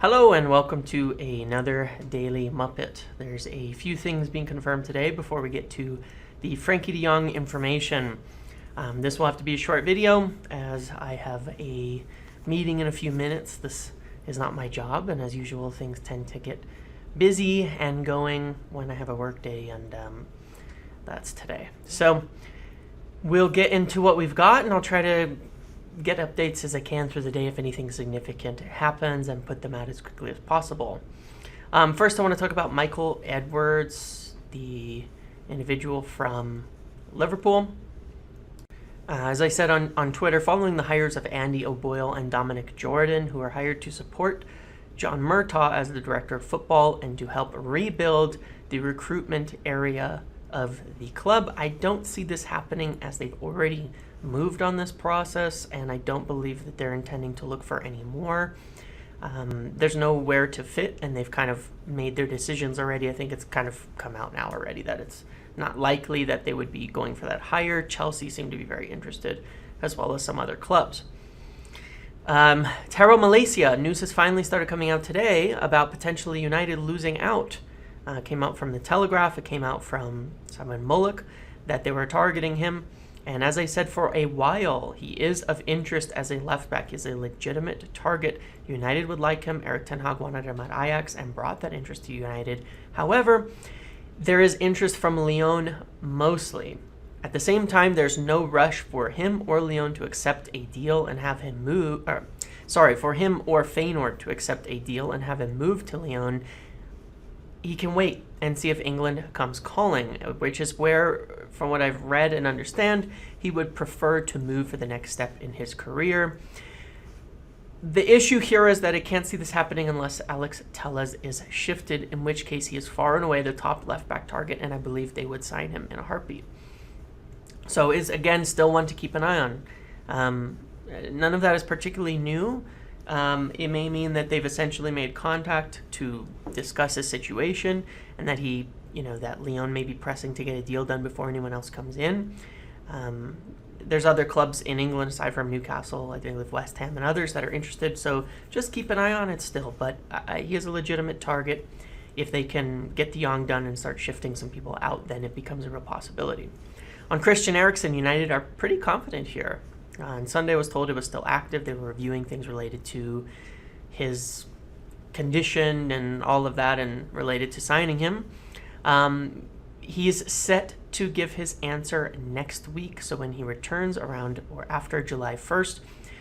Hello and welcome to another Daily Muppet. There's a few things being confirmed today before we get to the Frankie de Jong information. This will have to be a short video as I have a meeting in a few minutes. This is not my job, and as usual things tend to get busy and going when I have a work day, and that's today. So we'll get into what we've got, and I'll try to get updates as I can through the day if anything significant happens and put them out as quickly as possible. First, I want to talk about Michael Edwards, the individual from Liverpool. As I said on Twitter, following the hires of Andy O'Boyle and Dominic Jordan, who are hired to support John Murtaugh as the director of football and to help rebuild the recruitment area of the club, I don't see this happening as they've already moved on this process, and I don't believe that they're intending to look for any more. There's nowhere to fit, and they've kind of made their decisions already. I think it's kind of come out now already that it's not likely that they would be going for that hire. Chelsea seem to be very interested, as well as some other clubs. Malacia, news has finally started coming out today about potentially United losing out. It came out from the Telegraph, it came out from Simon Mullock that they were targeting him. And as I said for a while, he is of interest as a left back. He's a legitimate target. United would like him. Erik ten Hag wanted him at Ajax and brought that interest to United. However, there is interest from Lyon mostly. At the same time, there's no rush for him or Lyon to accept a deal and have him move. For him or Feyenoord to accept a deal and have him move to Lyon. He can wait and see if England comes calling, which is where, from what I've read and understand, he would prefer to move for the next step in his career. The issue here is that I can't see this happening unless Alex Telles is shifted, in which case he is far and away the top left-back target, and I believe they would sign him in a heartbeat. So is, again, still one to keep an eye on. None of that is particularly new. It may mean that they've essentially made contact to discuss a situation, and that that Lyon may be pressing to get a deal done before anyone else comes in. There's other clubs in England aside from Newcastle, I think with West Ham and others, that are interested, so just keep an eye on it still. But he is a legitimate target. If they can get de Jong done and start shifting some people out, then it becomes a real possibility. On Christian Eriksen, United are pretty confident here. On Sunday, I was told it was still active. They were reviewing things related to his condition and all of that, and related to signing him. He's set to give his answer next week, so when he returns around or after July 1st,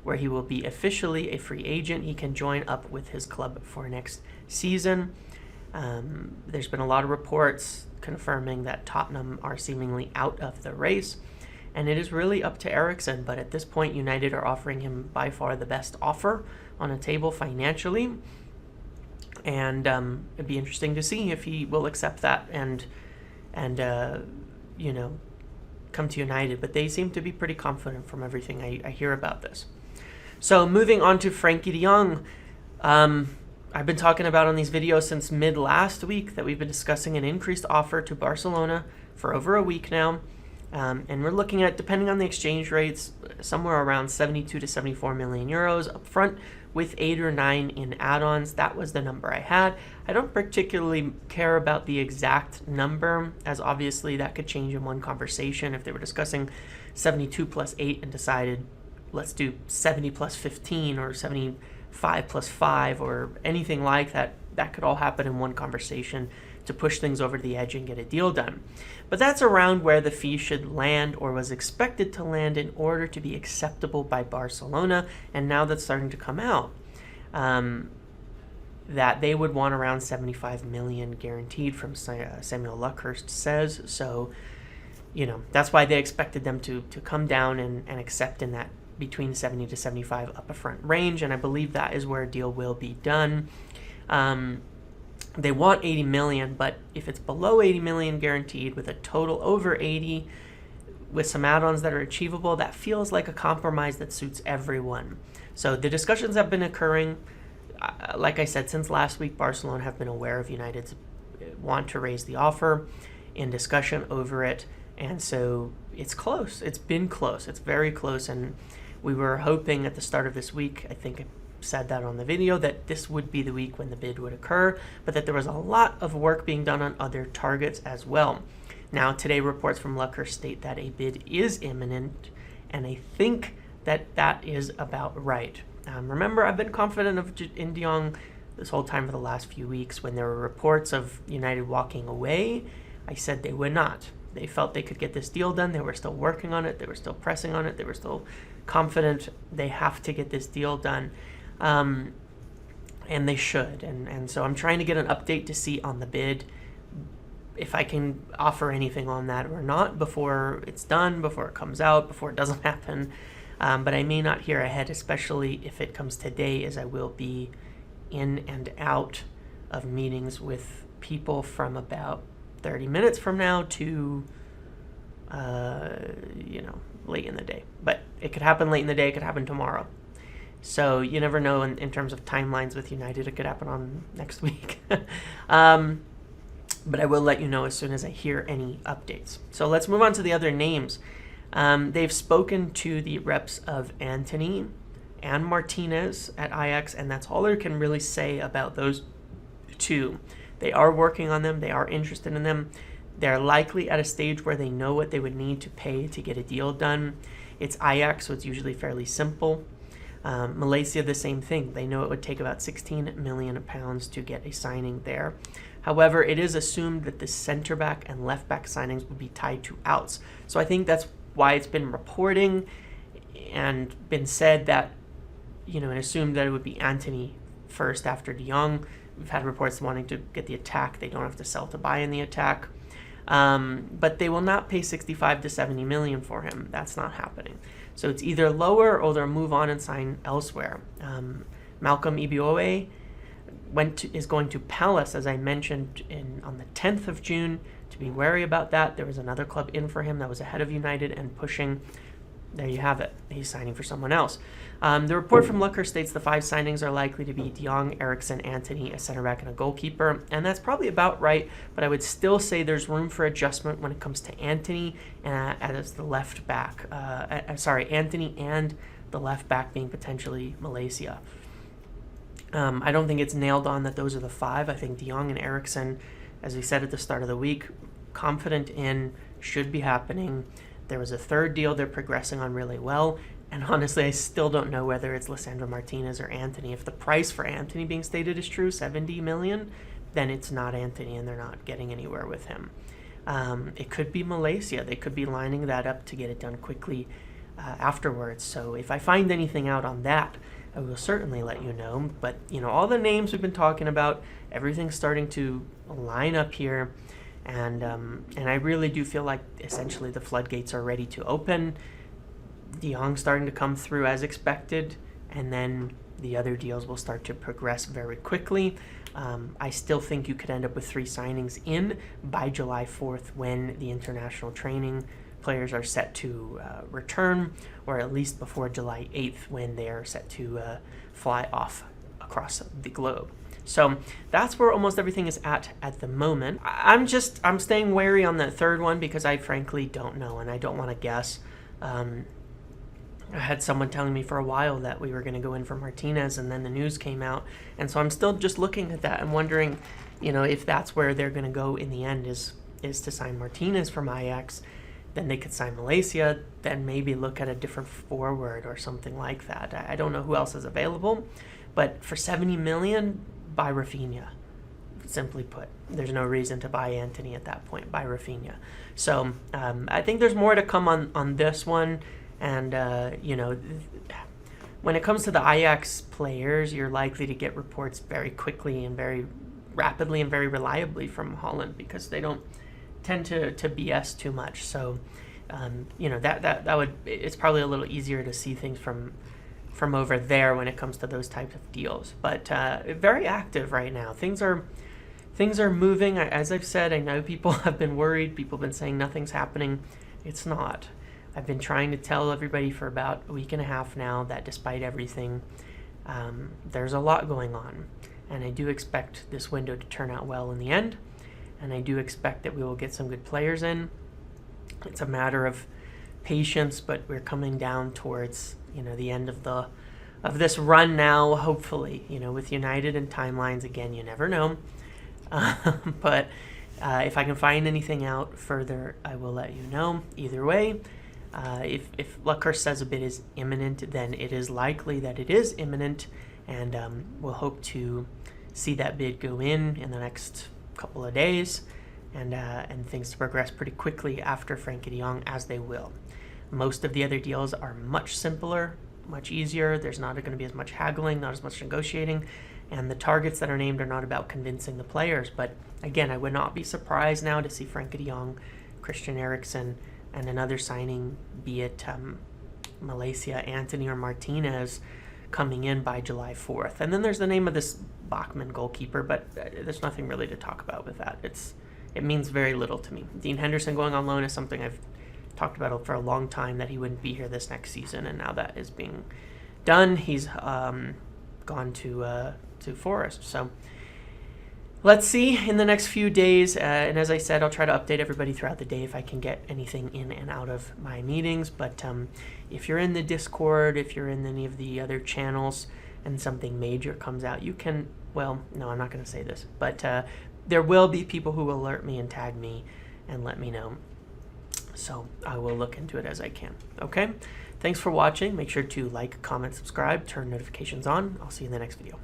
where he will be officially a free agent, he can join up with his club for next season. There's been a lot of reports confirming that Tottenham are seemingly out of the race. And it is really up to Eriksen, but at this point, United are offering him by far the best offer on a table financially. And it'd be interesting to see if he will accept that and come to United. But they seem to be pretty confident from everything I hear about this. So moving on to Frankie de Jong. I've been talking about on these videos since mid last week that we've been discussing an increased offer to Barcelona for over a week now. And we're looking at, depending on the exchange rates, somewhere around 72 to 74 million euros up front with 8 or 9 in add-ons. That was the number I had. I don't particularly care about the exact number, as obviously that could change in one conversation. If they were discussing 72 plus 8 and decided, let's do 70 plus 15 or 75 plus 5 or anything like that, that could all happen in one conversation to push things over the edge and get a deal done. But that's around where the fee should land, or was expected to land, in order to be acceptable by Barcelona. And now that's starting to come out, that they would want around 75 million guaranteed, from Samuel Luckhurst says. So, that's why they expected them to come down and accept in that between 70 to 75 up a front range. And I believe that is where a deal will be done. They want 80 million, but if it's below 80 million guaranteed with a total over 80 with some add-ons that are achievable, that feels like a compromise that suits everyone. So the discussions have been occurring. Like I said, since last week, Barcelona have been aware of United's want to raise the offer, in discussion over it. And so it's close. It's been close. It's very close. And we were hoping at the start of this week, I think said that on the video, that this would be the week when the bid would occur, but that there was a lot of work being done on other targets as well. Now, today reports from Lucker state that a bid is imminent, and I think that that is about right. Remember, I've been confident in Jong this whole time for the last few weeks. When there were reports of United walking away, I said they would not. They felt they could get this deal done. They were still working on it. They were still pressing on it. They were still confident they have to get this deal done. And they should. And so I'm trying to get an update to see on the bid if I can offer anything on that or not before it's done, before it comes out, before it doesn't happen. But I may not hear ahead, especially if it comes today, as I will be in and out of meetings with people from about 30 minutes from now to, late in the day. But it could happen late in the day. It could happen tomorrow. So you never know in terms of timelines with United. It could happen on next week. But I will let you know as soon as I hear any updates. So let's move on to the other names. They've spoken to the reps of Antony and Martinez at Ajax, and that's all I can really say about those two. They are working on them. They are interested in them. They're likely at a stage where they know what they would need to pay to get a deal done. It's Ajax, so it's usually fairly simple. Malacia, the same thing. They know it would take about £16 million to get a signing there. However, it is assumed that the center back and left back signings will be tied to outs. So I think that's why it's been reporting and been said that, and assumed that it would be Antony first after Jong. We've had reports wanting to get the attack. They don't have to sell to buy in the attack. But they will not pay 65 to 70 million for him. That's not happening. So it's either lower or they'll move on and sign elsewhere. Malcolm Ibioe is going to Palace, as I mentioned, on the 10th of June. To be wary about that. There was another club in for him that was ahead of United and pushing. There you have it. He's signing for someone else. The report from Lucker states the 5 signings are likely to be Jong, Eriksen, Antony, a center back, and a goalkeeper. And that's probably about right, but I would still say there's room for adjustment when it comes to Antony as the left back. Antony and the left back being potentially Malacia. I don't think it's nailed on that those are the 5. I think Jong and Eriksen, as we said at the start of the week, confident in, should be happening. There was a third deal they're progressing on really well. And honestly, I still don't know whether it's Lisandro Martinez or Antony. If the price for Antony being stated is true, 70 million, then it's not Antony and they're not getting anywhere with him. It could be Malacia. They could be lining that up to get it done quickly afterwards. So if I find anything out on that, I will certainly let you know. But, all the names we've been talking about, everything's starting to line up here. And I really do feel like essentially the floodgates are ready to open. Jong's starting to come through as expected, and then the other deals will start to progress very quickly. I still think you could end up with 3 signings in by July 4th when the international training players are set to return, or at least before July 8th when they are set to fly off across the globe. So that's where almost everything is at the moment. I'm staying wary on that third one because I frankly don't know, and I don't want to guess. I had someone telling me for a while that we were going to go in for Martinez, and then the news came out. And so I'm still just looking at that and wondering, if that's where they're going to go in the end is to sign Martinez from Ajax. Then they could sign Malacia, then maybe look at a different forward or something like that. I don't know who else is available, but for 70 million, buy Rafinha. Simply put, there's no reason to buy Antony at that point. Buy Rafinha. So I think there's more to come on this one. And, when it comes to the Ajax players, you're likely to get reports very quickly and very rapidly and very reliably from Holland because they don't tend to BS too much. So, it's probably a little easier to see things from over there when it comes to those types of deals. But very active right now. Things are moving. As I've said, I know people have been worried. People have been saying nothing's happening. It's not. I've been trying to tell everybody for about a week and a half now that despite everything, there's a lot going on. And I do expect this window to turn out well in the end. And I do expect that we will get some good players in. It's a matter of patience, but we're coming down towards, the end of the this run now, hopefully. With United and timelines, again, you never know. But if I can find anything out further, I will let you know. Either way, if Luckhurst says a bid is imminent, then it is likely that it is imminent, and we'll hope to see that bid go in the next couple of days, and things to progress pretty quickly after Frankie de Jong, as they will. Most of the other deals are much simpler, much easier. There's not going to be as much haggling, not as much negotiating, and the targets that are named are not about convincing the players. But again, I would not be surprised now to see Frankie de Jong, Christian Eriksen, and another signing, be it Malacia, Antony, or Martinez, coming in by July 4th. And then there's the name of this Bachmann goalkeeper, but there's nothing really to talk about with that. It means very little to me. Dean Henderson going on loan is something I've talked about for a long time, that he wouldn't be here this next season, and now that is being done. He's gone to Forest. So let's see in the next few days, and as I said, I'll try to update everybody throughout the day if I can get anything in and out of my meetings. But if you're in the Discord, if you're in any of the other channels, and something major comes out, you can, well, no, I'm not going to say this, but there will be people who will alert me and tag me and let me know. So I will look into it as I can. Okay? Thanks for watching. Make sure to like, comment, subscribe, turn notifications on. I'll see you in the next video.